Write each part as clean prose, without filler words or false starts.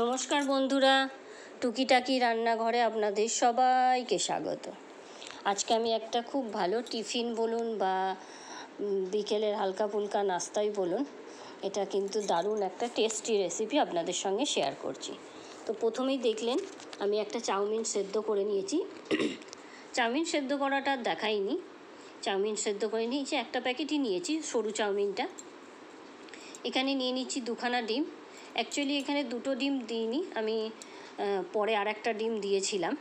নমস্কার বন্ধুরা, টুকিটাকি রান্নাঘরে আপনাদের সবাইকে স্বাগত। আজকে আমি একটা খুব ভালো টিফিন বলুন বা বিকেলের হালকা ফুলকা নাস্তাই বলুন, এটা কিন্তু দারুণ একটা টেস্টি রেসিপি আপনাদের সঙ্গে শেয়ার করছি। তো প্রথমেই দেখলেন আমি একটা চাউমিন সেদ্ধ করে নিয়েছি। চাউমিন সেদ্ধ করাটা দেখাইনি, চাউমিন সেদ্ধ করে নিয়েছি, একটা প্যাকেটই নিয়েছি সরু চাউমিনটা। এখানে নিয়ে নিচ্ছি দুখানা ডিম। অ্যাকচুয়ালি এখানে দুটো ডিম দিইনি, আমি পরে আর একটা ডিম দিয়েছিলাম।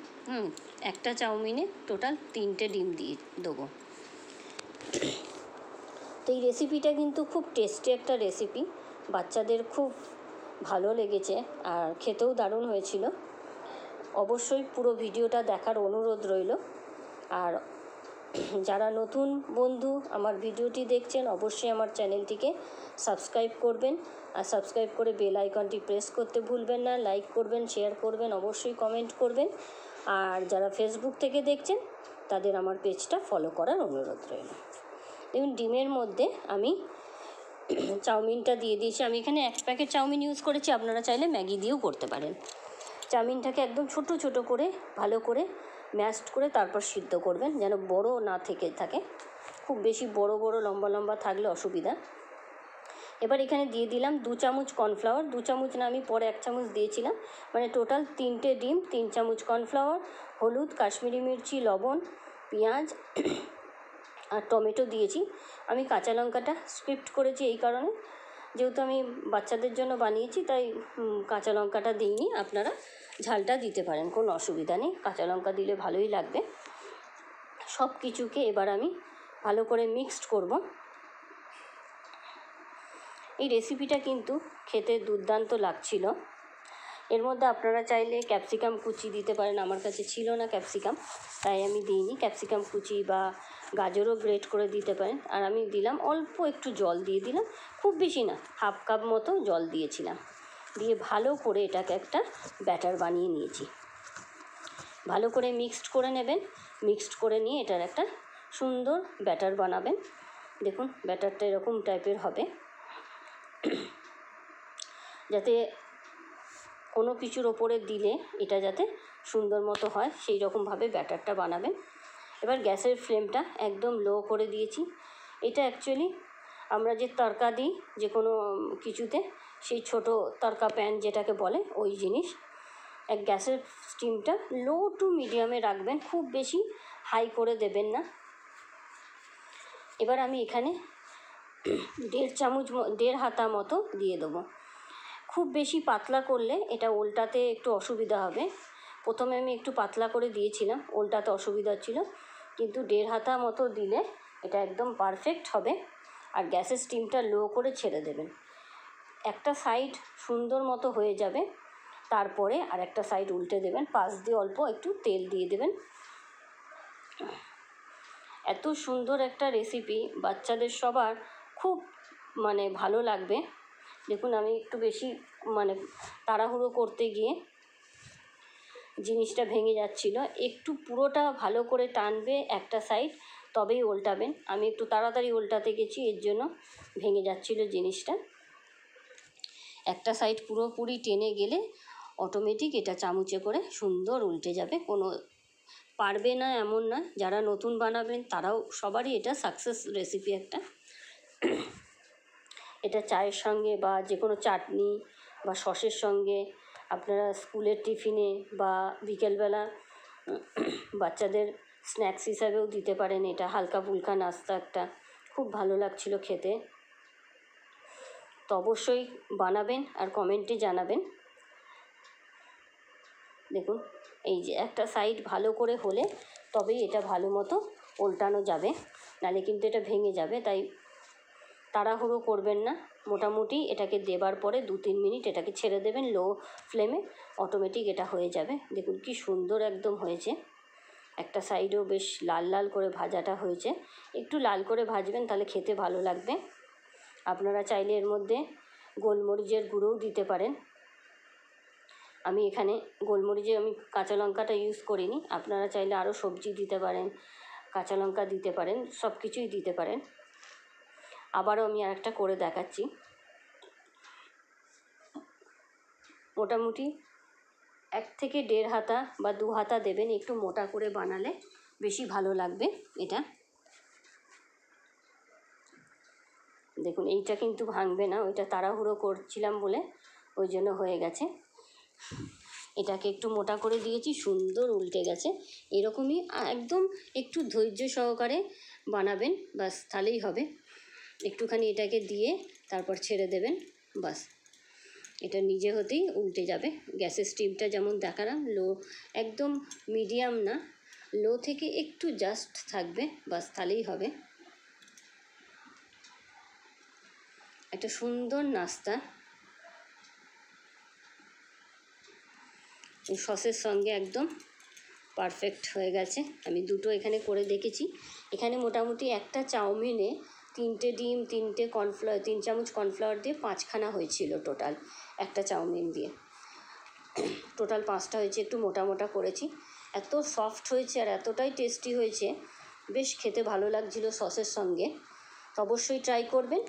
একটা চাউমিনে টোটাল 3টে ডিম দিয়ে দেবো। তো এই রেসিপিটা কিন্তু খুব টেস্টি একটা রেসিপি, বাচ্চাদের খুব ভালো লেগেছে আর খেতেও দারুণ হয়েছিল। অবশ্যই পুরো ভিডিওটা দেখার অনুরোধ রইল। আর যারা নতুন বন্ধু আমার ভিডিওটি দেখছেন, অবশ্যই আমার চ্যানেলটিকে সাবস্ক্রাইব করবেন, আর সাবস্ক্রাইব করে বেল আইকনটি প্রেস করতে ভুলবেন না। লাইক করবেন, শেয়ার করবেন, অবশ্যই কমেন্ট করবেন। আর যারা ফেসবুক থেকে দেখছেন তাদের আমার পেজটা ফলো করার অনুরোধ রইল। দেখুন, ডিমের মধ্যে আমি চাউমিনটা দিয়ে দিয়েছি। আমি এখানে 1 প্যাকেট চাউমিন ইউজ করেছি, আপনারা চাইলে ম্যাগি দিয়েও করতে পারেন। চাউমিনটাকে একদম ছোট ছোট করে ভালো করে ম্যাশড করে তারপর সিদ্ধ করবেন, যেন বড় না থেকে থাকে। খুব বেশি বড় বড় লম্বা লম্বা থাকলে অসুবিধা। এবার এখানে দিয়ে দিলাম 2 চামচ কর্নফ্লাওয়ার। 2 চামচ না, আমি পরে 1 চামচ দিয়েছিলাম, মানে টোটাল 3টে ডিম, 3 চামচ কর্নফ্লাওয়ার, হলুদ, কাশ্মীরি মির্চি, লবণ, পেঁয়াজ আর টমেটো দিয়েছি। আমি কাঁচা লঙ্কাটা স্কিপ করেছি এই কারণে, যেহেতু আমি বাচ্চাদের জন্য বানিয়েছি, তাই কাঁচা লঙ্কাটা দিইনি। আপনারা ঝালটা দিতে পারেন, কোনো অসুবিধা নেই, কাঁচা লঙ্কা দিলে ভালোই লাগবে। সব কিছুকে এবার আমি ভালো করে মিক্সড করব। এই রেসিপিটা কিন্তু খেতে দুর্দান্ত লাগছিল। এর মধ্যে আপনারা চাইলে ক্যাপসিকাম কুচি দিতে পারেন, আমার কাছে ছিল না ক্যাপসিকাম, তাই আমি দিইনি। ক্যাপসিকাম কুচি বা গাজরও গ্রেট করে দিতে পারেন। আর আমি দিলাম অল্প একটু জল দিয়ে দিলাম, খুব বেশি না, 1/2 কাপ মতো জল দিয়েছিলাম। দিয়ে ভালো করে এটাকে একটা ব্যাটার বানিয়ে নিয়েছি। ভালো করে মিক্সড করে নেবেন, মিক্সড করে নিয়ে এটার একটা সুন্দর ব্যাটার বানাবেন। দেখুন, ব্যাটারটা এরকম টাইপের হবে, যাতে কোনো কিছুর ওপরে দিলে এটা যাতে সুন্দর মতো হয়, সেই রকমভাবে ব্যাটারটা বানাবেন। এবার গ্যাসের ফ্লেমটা একদম লো করে দিয়েছি। এটা অ্যাকচুয়ালি আমরা যে তড়কা দিই যে কোনো কিছুতে, সেই ছোটো তড়কা প্যান যেটাকে বলে, ওই জিনিস। গ্যাসের স্টিমটা লো টু মিডিয়ামে রাখবেন, খুব বেশি হাই করে দেবেন না। এবার আমি এখানে 1.5 হাতা মতো দিয়ে দেবো। খুব বেশি পাতলা করলে এটা উল্টাতে একটু অসুবিধা হবে। প্রথমে আমি একটু পাতলা করে দিয়েছিলাম, উল্টাতে অসুবিধা ছিল, কিন্তু 1.5 হাতা মতো দিলে এটা একদম পারফেক্ট হবে। আর গ্যাসের স্টিমটা লো করে ছেড়ে দেবেন। একটা সাইড সুন্দর মতো হয়ে যাবে, তারপরে আর একটা সাইড উল্টে দেবেন, পাশ দিয়ে অল্প একটু তেল দিয়ে দেবেন। এত সুন্দর একটা রেসিপি, বাচ্চাদের সবার খুব ভালো লাগবে। দেখুন, আমি একটু বেশি তাড়াহুড়ো করতে গিয়ে জিনিসটা ভেঙে যাচ্ছিল। একটু পুরোটা ভালো করে টানবে একটা সাইড, তবেই উল্টাবেন। আমি একটু তাড়াতাড়ি উল্টাতে গেছি, এর জন্য ভেঙে যাচ্ছিল জিনিসটা। একটা সাইড পুরোপুরি টেনে গেলে অটোমেটিক এটা চামচে করে সুন্দর উল্টে যাবে। কোনো পারবে না এমন না, যারা নতুন বানাবেন তারাও, সবারই এটা সাকসেস রেসিপি একটা। এটা চায়ের সঙ্গে বা যে কোনো চাটনি বা সসের সঙ্গে, আপনারা স্কুলের টিফিনে বা বিকেলবেলা বাচ্চাদের স্ন্যাক্স হিসাবেও দিতে পারেন। এটা হালকা ফুলকা নাস্তা একটা, খুব ভালো লাগছিল খেতে। তো অবশ্যই বানাবেন আর কমেন্টে জানাবেন। দেখুন, এই যে একটা সাইড ভালো করে হলে তবেই এটা ভালো মতো উল্টানো যাবে, নাহলে কিন্তু এটা ভেঙে যাবে। তাই তাড়াহুড়ো করবেন না, মোটামুটি এটাকে দেবার পরে 2-3 মিনিট এটাকে ছেড়ে দেবেন লো ফ্লেমে, অটোমেটিক এটা হয়ে যাবে। দেখুন কি সুন্দর একদম হয়েছে। একটা সাইডও বেশ লাল লাল করে ভাজাটা হয়েছে। একটু লাল করে ভাজবেন, তাহলে খেতে ভালো লাগবে। আপনারা চাইলে এর মধ্যে গোলমরিচের গুঁড়োও দিতে পারেন। আমি এখানে আমি কাঁচা লঙ্কাটা ইউজ করিনি, আপনারা চাইলে আরও সবজি দিতে পারেন, কাঁচা লঙ্কা দিতে পারেন, সব কিছুই দিতে পারেন। আবারও আমি আরেকটা করে দেখাচ্ছি। মোটামুটি 1 থেকে 1.5 হাতা বা 2 হাতা দেবেন, একটু মোটা করে বানালে বেশি ভালো লাগবে এটা। দেখুন এইটা কিন্তু ভাঙবে না, ওইটা তাড়াহুড়ো করছিলাম বলে ওই জন্য হয়ে গেছে। এটাকে একটু মোটা করে দিয়েছি, সুন্দর উল্টে গেছে। এরকমই একদম একটু ধৈর্য সহকারে বানাবেন, বাস তাহলেই হবে। একটুখানি এটাকে দিয়ে তারপর ছেড়ে দেবেন, বাস এটা নিজে হতেই উল্টে যাবে। গ্যাসের স্টিমটা যেমন দেখালাম, লো একদম মিডিয়াম না, লো থেকে একটু জাস্ট থাকবে, বাস তাহলেই হবে। একটা সুন্দর নাস্তা এই সসের সঙ্গে একদম পারফেক্ট হয়ে গেছে। আমি দুটো এখানে করে দেখেছি। এখানে মোটামুটি একটা চাউমিনে 3টে ডিম, 3টে কর্নফ্লাওয়ার, 3 চামচ কর্নফ্লাওয়ার দিয়ে 5খানা হয়েছিল টোটাল, একটা চাউমিন দিয়ে টোটাল 5টা হয়েছে। একটু মোটা মোটা করেছি, এত সফট হয়েছে আর এতটাই টেস্টি হয়েছে, বেশ খেতে ভালো লাগছিল সসের সঙ্গে। তো অবশ্যই ট্রাই করবেন।